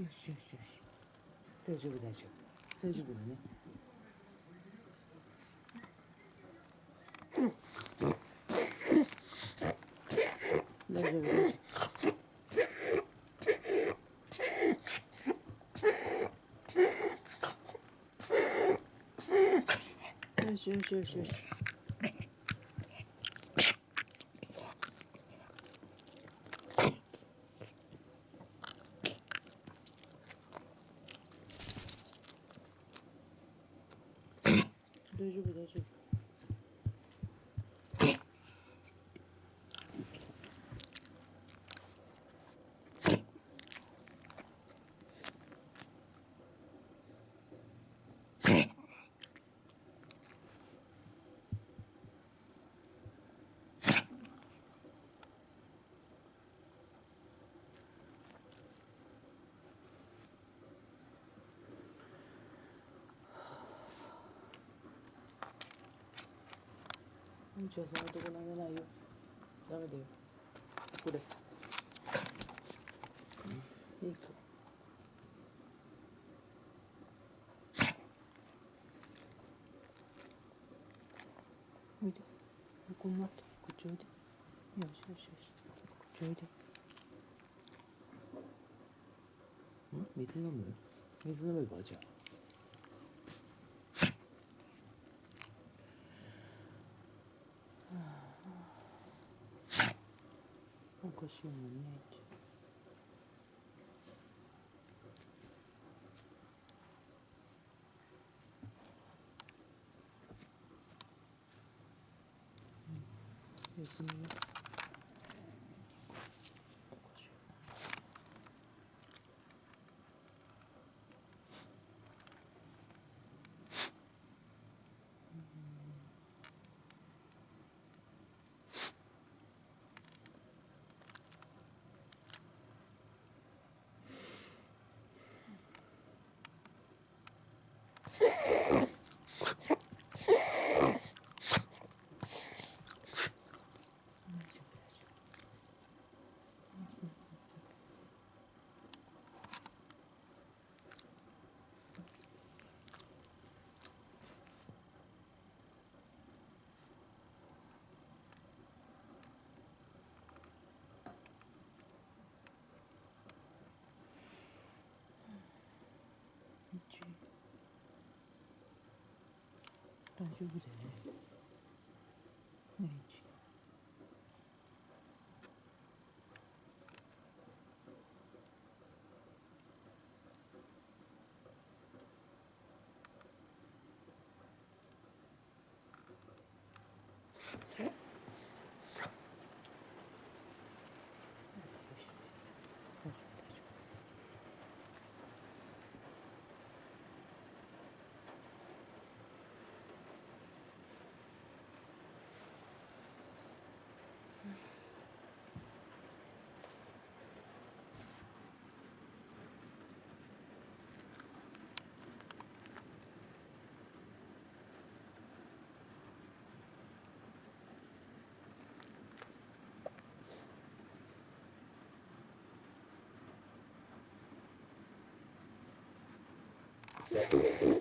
よしよしよし。大丈夫大丈夫。大丈夫だね。大丈夫大丈夫。よしよしよしよし。大丈夫大丈夫。じゃあそのとこ舐めないよ。ダメだよ。これ。いいか。おいで。ここに待って。こっちおいで。よしよしよし。こっちおいで。水飲む？水飲めばじゃあ。おかしいもんねって。よく見よう。おかしい。大丈夫だよね。ねえ、大丈夫。